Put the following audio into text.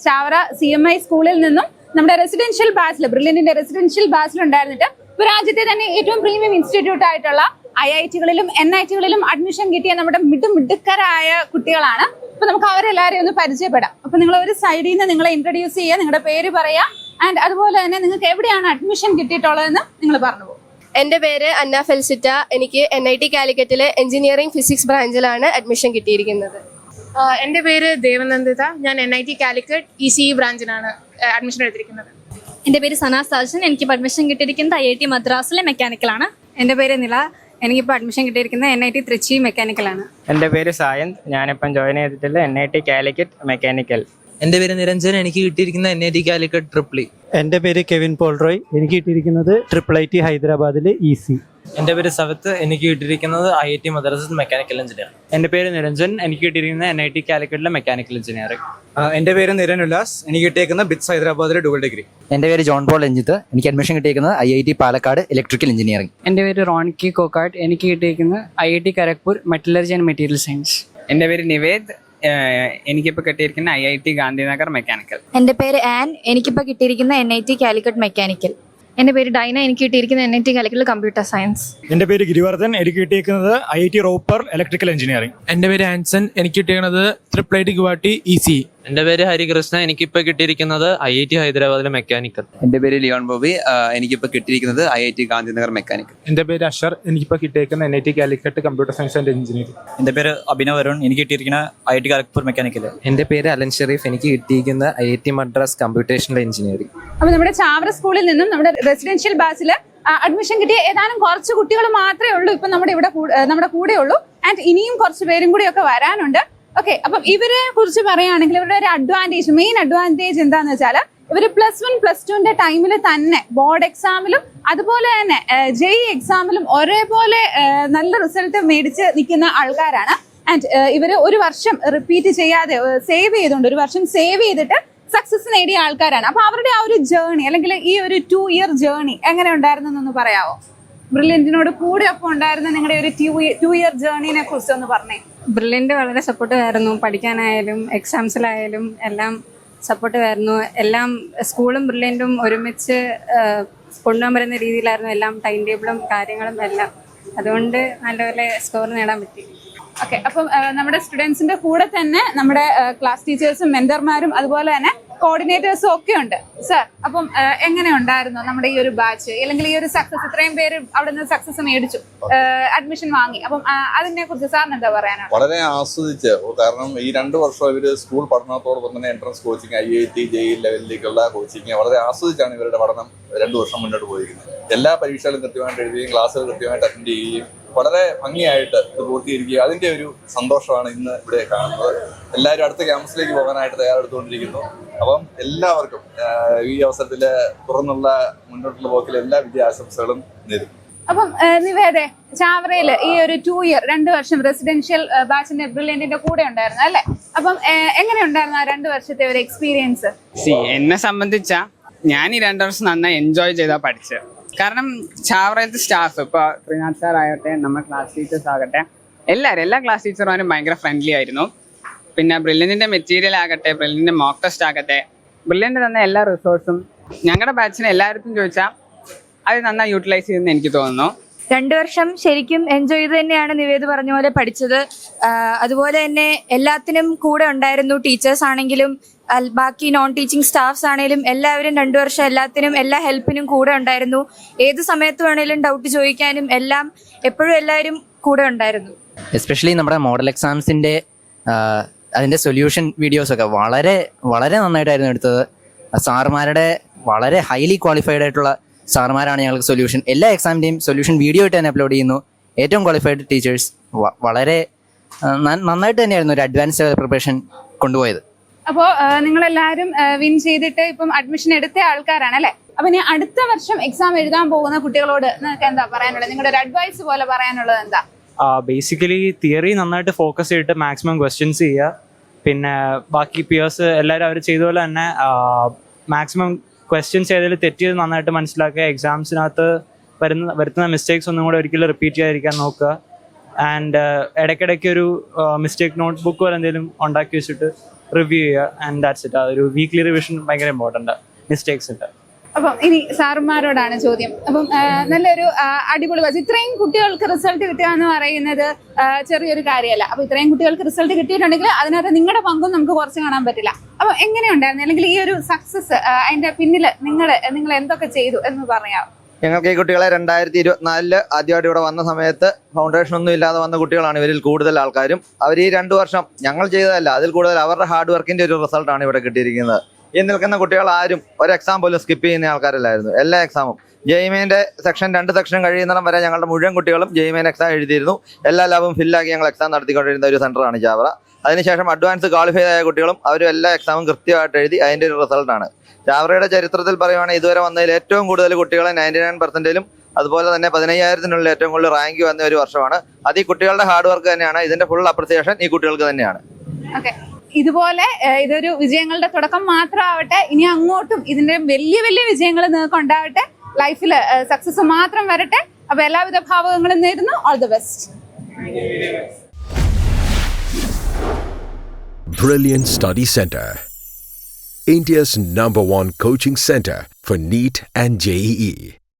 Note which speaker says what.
Speaker 1: Chavara CMI സ്കൂളിൽ നിന്നും നമ്മുടെ റെസിഡൻഷ്യൽ ബാച്ചിൽ ബ്രില്യന്റിന്റെ റെസിഡൻഷ്യൽ ബാച്ചിൽ ഉണ്ടായിരുന്നിട്ട് ഇപ്പൊ രാജ്യത്തെ തന്നെ ഏറ്റവും പ്രീമിയം ഇൻസ്റ്റിറ്റ്യൂട്ട് ആയിട്ടുള്ള IIT-കളിലും NIT-കളിലും അഡ്മിഷൻ കിട്ടിയ നമ്മുടെ മിടുക്കരായ കുട്ടികളാണ്. അപ്പൊ നമുക്ക് അവരെല്ലാവരെയും ഒന്ന് പരിചയപ്പെടാം. അപ്പൊ നിങ്ങൾ ഒരു സൈഡിൽ നിന്ന് നിങ്ങളെ ഇൻട്രൊഡ്യൂസ് ചെയ്യുക, നിങ്ങളുടെ പേര് പറയാ, ആൻഡ് അതുപോലെ തന്നെ നിങ്ങൾക്ക് എവിടെയാണ് അഡ്മിഷൻ കിട്ടിയിട്ടുള്ളതെന്ന് നിങ്ങൾ പറഞ്ഞു പോകും.
Speaker 2: എൻ്റെ പേര് അന്ന ഫെൽസിറ്റ. എനിക്ക് NIT കാലിക്കറ്റിലെ എഞ്ചിനീയറിംഗ് ഫിസിക്സ് ബ്രാഞ്ചിലാണ് അഡ്മിഷൻ കിട്ടിയിരിക്കുന്നത്.
Speaker 3: എൻ്റെ പേര് ദേവനന്ദിത. ഞാൻ NIT കാലിക്കറ്റ് ECE ബ്രാഞ്ചിലാണ് അഡ്മിഷൻ എടുത്തിരിക്കുന്നത്.
Speaker 4: എൻ്റെ പേര് സന സാജൻ. എനിക്കിപ്പോൾ അഡ്മിഷൻ കിട്ടിയിരിക്കുന്നത് IIT മദ്രാസിലെ മെക്കാനിക്കലാണ്.
Speaker 5: എൻ്റെ പേര് നില. എനിക്കിപ്പോൾ അഡ്മിഷൻ കിട്ടിയിരിക്കുന്നത് NIT തൃച്ചി മെക്കാനിക്കലാണ്.
Speaker 6: എൻ്റെ പേര് സായന്ത്. ഞാനിപ്പം ജോയിൻ ചെയ്തിട്ടുള്ള NIT കാലിക്കറ്റ് മെക്കാനിക്കൽ.
Speaker 7: എൻ്റെ പേര് നിരഞ്ജൻ. എനിക്ക് കിട്ടിയിരിക്കുന്ന NIT കാലിക്കറ്റ് ട്രിപ്പിളി.
Speaker 8: എൻ്റെ പേര് കെവിൻ പോൾ റോയ്. എനിക്ക് കിട്ടിയിരിക്കുന്നത് IIT ഹൈദരാബാദിലെ EC.
Speaker 7: എൻ്റെ പേര് സവത്ത്. എനിക്ക് കിട്ടിയിരിക്കുന്നത് IIT മദ്രാസിൽ മെക്കാനിക്കൽ എഞ്ചിനീയർ.
Speaker 6: എൻ്റെ പേര് നിരഞ്ജൻ. എനിക്ക് കിട്ടിയിരിക്കുന്നത് NIT കാലിക്കറ്റിലെ മെക്കാനിക്കൽ എഞ്ചിനീയറിംഗ്.
Speaker 9: എൻ്റെ പേര് നിരൻ ഉല്ലാസ്. എനിക്ക് കിട്ടിയിരിക്കുന്നത് ബിറ്റ്സ് ഹൈദരാബാദിലെ ഡബിൾ ഡിഗ്രി.
Speaker 10: എൻ്റെ പേര് ജോൺ പോൾ രഞ്ജിത്ത്. എനിക്ക് അഡ്മിഷൻ കിട്ടിയിരിക്കുന്നത് IIT പാലക്കാട് ഇലക്ട്രിക്കൽ എഞ്ചിനീയറിംഗ്.
Speaker 5: എൻ്റെ പേര് റോണിക്കി കോക്കാട്ട്. എനിക്ക് കിട്ടിയിരിക്കുന്നത് IIT Kharagpur metallurgy and material science.
Speaker 6: എൻ്റെ പേര് നിവേദ്. എനിക്കിപ്പോൾ കിട്ടിയിരിക്കുന്ന IIT ഗാന്ധിനഗർ മെക്കാനിക്കൽ.
Speaker 4: എൻ്റെ പേര് ആൻ. എനിക്കിപ്പോൾ കിട്ടിയിരിക്കുന്ന NIT കാലിക്കറ്റ് മെക്കാനിക്കൽ. എൻ്റെ പേര് ഡൈന. എനിക്ക് കിട്ടിയിരിക്കുന്ന NIT കാലിക്കറ്റ് കമ്പ്യൂട്ടർ സയൻസ്.
Speaker 8: എൻ്റെ പേര് ഗിരിവർദ്ധൻ. എനിക്ക് കിട്ടിയിരിക്കുന്നത് IIT റോപ്പർ ഇലക്ട്രിക്കൽ എഞ്ചിനീയറിംഗ്.
Speaker 7: എൻ്റെ പേര് ആൻസൺ. എനിക്ക് കിട്ടിയിരിക്കുന്നത് IIT ഗുവാഹട്ടി ECE. എൻ്റെ പേര് ഹരികൃഷ്ണ. എനിക്കിപ്പോൾ കിട്ടിയിരിക്കുന്നത് IIT ഹൈദരാബാദിലെ മെക്കാനിക്കൽ.
Speaker 10: എൻ്റെ പേര് ലിയോൺ ബോബി. എനിക്കിപ്പോൾ കിട്ടിയിരിക്കുന്നത് IIT ഗാന്ധിനഗർ മെക്കാനിക്കൽ.
Speaker 8: എൻ്റെ പേര് അഷർ. എനിക്കിപ്പോൾ കിട്ടിയിരിക്കുന്ന NIT Calicut computer science and engineering.
Speaker 9: എൻ്റെ പേര് അഭിനവ് അരുൺ. എനിക്ക് കിട്ടിയിരിക്കുന്ന IIT ഖരഗ്പൂർ മെക്കാനിക്കൽ.
Speaker 7: എൻ്റെ പേര് അലൻ ഷെരീഫ്. എനിക്ക് കിട്ടിയിരിക്കുന്ന IIT മദ്രാസ് കമ്പ്യൂട്ടേഷണൽ എഞ്ചിനീയറിംഗ്.
Speaker 1: അപ്പൊ നമ്മുടെ ചാവറ സ്കൂളിൽ നിന്നും നമ്മുടെ റെസിഡൻഷ്യൽ ബാച്ചിൽ അഡ്മിഷൻ കിട്ടിയ ഏതാനും കുറച്ച് കുട്ടികൾ മാത്രമേ ഉള്ളൂ ഇപ്പൊ നമ്മുടെ കൂടെ ഉള്ളൂ. ആൻഡ് ഇനിയും കുറച്ച് പേരും കൂടി ഒക്കെ വരാനുണ്ട്. ഓക്കെ, അപ്പം ഇവരെ കുറിച്ച് പറയുകയാണെങ്കിൽ ഇവരുടെ ഒരു മെയിൻ അഡ്വാൻറ്റേജ് എന്താന്ന് വെച്ചാൽ ഇവര് +1 +2 ടൈമിൽ തന്നെ ബോർഡ് എക്സാമിലും അതുപോലെ തന്നെ JEE എക്സാമിലും ഒരേപോലെ നല്ല റിസൾട്ട് മേടിച്ച് നിൽക്കുന്ന ആൾക്കാരാണ്. ആൻഡ് ഇവര് ഒരു വർഷം റിപ്പീറ്റ് ചെയ്യാതെ ഒരു വർഷം സേവ് ചെയ്തിട്ട് സക്സസ് നേടിയ ആൾക്കാരാണ്. അപ്പൊ അവരുടെ ആ ഒരു ജേർണി അല്ലെങ്കിൽ ഈ ഒരു 2 ഇയർ ജേർണി എങ്ങനെ ഉണ്ടായിരുന്നു എന്നൊന്ന് പറയാമോ? ബ്രില്യന്റിനോട് കൂടെ ഒപ്പം ഉണ്ടായിരുന്ന നിങ്ങളുടെ ഒരു 2 ഇയർ ജേർണിനെ കുറിച്ച് ഒന്ന് പറഞ്ഞേ.
Speaker 5: ബ്രില്യൻ്റ് വളരെ സപ്പോർട്ടീവ് ആയിരുന്നു. പഠിക്കാനായാലും എക്സാംസിലായാലും എല്ലാം സപ്പോർട്ടീവ് ആയിരുന്നു. എല്ലാം സ്കൂളും ബ്രില്യൻറ്റും ഒരുമിച്ച് കൊണ്ടുപോകാൻ പറ്റുന്ന രീതിയിലായിരുന്നു എല്ലാം, ടൈം ടേബിളും കാര്യങ്ങളും എല്ലാം. അതുകൊണ്ട് നല്ലപോലെ സ്കോർ നേടാൻ പറ്റി.
Speaker 1: ഓക്കെ, അപ്പം നമ്മുടെ സ്റ്റുഡൻസിന്റെ കൂടെ തന്നെ നമ്മുടെ ക്ലാസ് ടീച്ചേഴ്സും മെന്റർമാരും അതുപോലെ തന്നെ കോർഡിനേറ്റേഴ്സും ഒക്കെ ഉണ്ട്. സർ, അപ്പം എങ്ങനെ ഉണ്ടായിരുന്നു നമ്മുടെ ഈ ഒരു ബാച്ച് അല്ലെങ്കിൽ ഈ ഒരു സക്സസ്? ഇത്രയും പേര് അവിടെ നിന്ന് സക്സസ് മേടിച്ചു, അഡ്മിഷൻ വാങ്ങി. അപ്പം അതിനെ കുറിച്ച് സാറിന് എന്താ പറയാനാണ്?
Speaker 11: വളരെ ആസ്വദിച്ച്. കാരണം ഈ 2 വർഷം ഇവര് സ്കൂൾ പഠനത്തോടൊപ്പം തന്നെ എൻട്രൻസ് കോച്ചിങ്, IIT JEE ലെവലിലേക്കുള്ള കോച്ചിങ് വളരെ ആസ്വദിച്ചാണ് ഇവരുടെ പഠനം 2 വർഷം മുന്നോട്ട് പോയിരിക്കുന്നത്. എല്ലാ പരീക്ഷകളും കൃത്യമായിട്ട് എഴുതുകയും ക്ലാസ്സുകൾ കൃത്യമായിട്ട് അറ്റൻഡ് ചെയ്യുകയും വളരെ ഭംഗിയായിട്ട് ഇത് പൂർത്തീകരിക്കുക. അതിൻ്റെ ഒരു സന്തോഷമാണ് ഇന്ന് ഇവിടെ കാണുന്നത്. എല്ലാവരും അടുത്ത ക്യാമ്പസിലേക്ക് പോകാനായിട്ട് തയ്യാറെടുത്തുകൊണ്ടിരിക്കുന്നു. അപ്പം എല്ലാവർക്കും ഈ അവസരത്തിൽ തുറന്നുള്ള മുന്നോട്ടുള്ള പോക്കിൽ എല്ലാ വിജയ ആശംസകളും നേരുന്നു.
Speaker 1: അപ്പം നിവേദേ, ചാവറയില് ഈ ഒരു 2 ഇയർ 2 വർഷം റെസിഡൻഷ്യൽ ബാച്ചിന്റെ ബ്രില്യന്റിന്റെ കൂടെ ഉണ്ടായിരുന്നു അല്ലേ? അപ്പം എങ്ങനെ ഉണ്ടായിരുന്നു ആ 2 വർഷത്തെ ഒരു എക്സ്പീരിയൻസ്?
Speaker 6: എന്നെ സംബന്ധിച്ച ഞാൻ ഈ 2 വർഷം നന്നായി എൻജോയ് ചെയ്താ പഠിച്ചത്. കാരണം ചാവറയിലത്തെ സ്റ്റാഫ്, ഇപ്പോൾ ശ്രീനാഥ് സാർ ആകട്ടെ, നമ്മുടെ ക്ലാസ് ടീച്ചേഴ്സ് ആകട്ടെ, എല്ലാ ക്ലാസ് ടീച്ചർമാരും ഭയങ്കര ഫ്രണ്ട്ലി ആയിരുന്നു. പിന്നെ ബ്രില്യന്റിന്റെ മെറ്റീരിയൽ ആകട്ടെ, ബ്രില്യന്റിന്റെ മോക്ക് ടെസ്റ്റ് ആകട്ടെ, ബ്രില്യന്റ് തന്ന എല്ലാ റിസോഴ്സും ഞങ്ങളുടെ ബാച്ചിന് എല്ലായിടത്തും ചോദിച്ചാൽ അത് നന്നായി യൂട്ടിലൈസ് ചെയ്യുമെന്ന് എനിക്ക് തോന്നുന്നു.
Speaker 4: 2 വർഷം ശരിക്കും എൻജോയ് ചെയ്ത് തന്നെയാണ് നിവേദ് പറഞ്ഞ പോലെ പഠിച്ചത്. അതുപോലെ തന്നെ എല്ലാത്തിനും കൂടെ ഉണ്ടായിരുന്നു. ടീച്ചേഴ്സ് ആണെങ്കിലും ബാക്കി നോൺ ടീച്ചിങ് സ്റ്റാഫ്സ് ആണെങ്കിലും എല്ലാവരും 2 വർഷം എല്ലാത്തിനും എല്ലാ ഹെൽപ്പിനും കൂടെ ഉണ്ടായിരുന്നു. ഏത് സമയത്ത് വേണേലും ഡൗട്ട് ചോദിക്കാനും എല്ലാം എപ്പോഴും എല്ലാവരും കൂടെ ഉണ്ടായിരുന്നു.
Speaker 10: എസ്പെഷ്യലി നമ്മുടെ മോഡൽ എക്സാംസിൻ്റെ അതിൻ്റെ സൊല്യൂഷൻ വീഡിയോസൊക്കെ വളരെ വളരെ നന്നായിട്ടായിരുന്നു എടുത്തത്. സാറുമാരുടെ വളരെ ഹൈലി ക്വാളിഫൈഡ് ആയിട്ടുള്ള സാറുമാരാണ് ഞങ്ങൾക്ക് എല്ലാ എക്സാമിൻ്റെയും സൊല്യൂഷൻ വീഡിയോ ആയിട്ട് തന്നെ അപ്ലോഡ് ചെയ്യുന്നു. ഏറ്റവും ക്വാളിഫൈഡ് ടീച്ചേഴ്സ്. വളരെ നന്നായിട്ട് തന്നെയായിരുന്നു ഒരു അഡ്വാൻസ് പ്രിപ്പറേഷൻ കൊണ്ടുപോയത്.
Speaker 1: അപ്പോൾ നിങ്ങളെല്ലാവരും വിൻ ചെയ്തിട്ട് ഇപ്പം അഡ്മിഷൻ എടുത്ത ആൾക്കാരാണ് അല്ലേ? അപ്പൊ ഇനി അടുത്ത വർഷം എക്സാം എഴുതാൻ പോകുന്ന കുട്ടികളോട് നിങ്ങൾക്ക് എന്താ പറയാനുള്ളത്? നിങ്ങളുടെ ഒരു അഡ്വൈസ് പോലെ പറയാനുള്ളത് എന്താ?
Speaker 6: ബേസിക്കലി തിയറി നന്നായിട്ട് ഫോക്കസ് ചെയ്തിട്ട് മാക്സിമം ക്വസ്റ്റ്യൻസ് ചെയ്യുക. പിന്നെ ബാക്കി പിയേഴ്സ് എല്ലാവരും അവർ ചെയ്ത പോലെ തന്നെ മാക്സിമം ക്വസ്റ്റ്യൻസ് ഏതെങ്കിലും തെറ്റിയത് നന്നായിട്ട് മനസ്സിലാക്കുക. എക്സാംസിനകത്ത് വരുത്തുന്ന മിസ്റ്റേക്സ് ഒന്നും കൂടെ ഒരിക്കലും റിപ്പീറ്റ് ചെയ്യാതിരിക്കാൻ നോക്കുക. ആൻഡ് ഇടയ്ക്കിടയ്ക്ക് ഒരു മിസ്റ്റേക്ക് നോട്ട് ബുക്ക് പോലെ എന്തെങ്കിലും ഉണ്ടാക്കി വെച്ചിട്ട്
Speaker 8: റിവ്യൂ ചെയ്യുക ആൻഡ് ദാറ്റ്സ് ഇറ്റ്. ഒരു വീക്ക്ലി റിവിഷൻ ഭയങ്കര ഇമ്പോർട്ടൻ്റ്. മിസ്റ്റേക്സ് ഉണ്ട്.
Speaker 1: അപ്പം ഇനി സാറുമാരോടാണ് ചോദ്യം. അപ്പം നല്ലൊരു അടിപൊളി ബാച്ച്. ഇത്രയും കുട്ടികൾക്ക് റിസൾട്ട് കിട്ടുക എന്ന് പറയുന്നത് ചെറിയൊരു കാര്യമല്ല. അപ്പൊ ഇത്രയും കുട്ടികൾക്ക് റിസൾട്ട് കിട്ടിയിട്ടുണ്ടെങ്കിൽ അതിനകത്ത് നിങ്ങളുടെ പങ്കും നമുക്ക് കുറച്ച് കാണാൻ പറ്റില്ല. അപ്പൊ എങ്ങനെയുണ്ടായിരുന്നു, അല്ലെങ്കിൽ ഈ ഒരു സക്സസ് അതിന്റെ പിന്നിൽ നിങ്ങൾ എന്തൊക്കെ ചെയ്തു എന്ന് പറയാം?
Speaker 12: ഞങ്ങൾക്ക് ഈ കുട്ടികളെ 2024 ആദ്യമായിട്ട് ഇവിടെ വന്ന സമയത്ത് ഫൗണ്ടേഷൻ ഒന്നും ഇല്ലാതെ വന്ന കുട്ടികളാണ് ഇവരിൽ കൂടുതൽ ആൾക്കാരും. അവർ ഈ 2 വർഷം ഞങ്ങൾ ചെയ്തതല്ല, അതിൽ കൂടുതൽ അവരുടെ ഹാർഡ് വർക്കിന്റെ ഒരു റിസൾട്ടാണ് ഇവിടെ കിട്ടിയിരിക്കുന്നത്. ഈ നിൽക്കുന്ന കുട്ടികൾ ആരും ഒരു എക്സാം പോലും സ്കിപ്പ് ചെയ്യുന്ന ആൾക്കാരല്ലായിരുന്നു. എല്ലാ എക്സാമും ജെയ്മെയിൻ്റെ സെക്ഷൻ 2 സെക്ഷൻ കഴിയുന്നിടം വരെ ഞങ്ങളുടെ മുഴുവൻ കുട്ടികളും ജെയ്മെയിൻ എക്സാം എഴുതിയിരുന്നു. എല്ലാ ലാബും ഫില്ലാക്കി ഞങ്ങൾ എക്സാം നടത്തിക്കൊണ്ടിരുന്ന ഒരു സെൻ്ററാണ് ചാവറ. അതിനുശേഷം അഡ്വാൻസ് ക്വാളിഫൈ ആയ കുട്ടികളും അവരും എല്ലാ എക്സാമും കൃത്യമായിട്ട് എഴുതി. അതിൻ്റെ ഒരു റിസൾട്ടാണ് ചാവറയുടെ ചരിത്രത്തിൽ പറയുവാണെങ്കിൽ ഇതുവരെ വന്നതിൽ ഏറ്റവും കൂടുതൽ കുട്ടികളെ 99%-ലും അതുപോലെ തന്നെ 15,000-നുള്ളിൽ ഏറ്റവും കൂടുതൽ റാങ്ക് വന്ന ഒരു വർഷമാണ്. അത് ഈ കുട്ടികളുടെ ഹാർഡ് വർക്ക് തന്നെയാണ്. ഇതിന്റെ ഫുൾ അപ്രിസിയേഷൻ ഈ കുട്ടികൾക്ക് തന്നെയാണ്.
Speaker 1: ഓക്കെ, ഇതുപോലെ ഇതൊരു വിജയങ്ങളുടെ തുടക്കം മാത്രമാവട്ടെ. ഇനി അങ്ങോട്ടും ഇതിന്റെ വലിയ വലിയ വിജയങ്ങൾ നിങ്ങൾക്ക് ഉണ്ടാവട്ടെ. ലൈഫിൽ സക്സസ് മാത്രം വരട്ടെ. അപ്പൊ എല്ലാവിധ ഭാവങ്ങളും നേരുന്നു. All the best.
Speaker 13: Brilliant Study Center, India's #1 coaching center for NEET and JEE.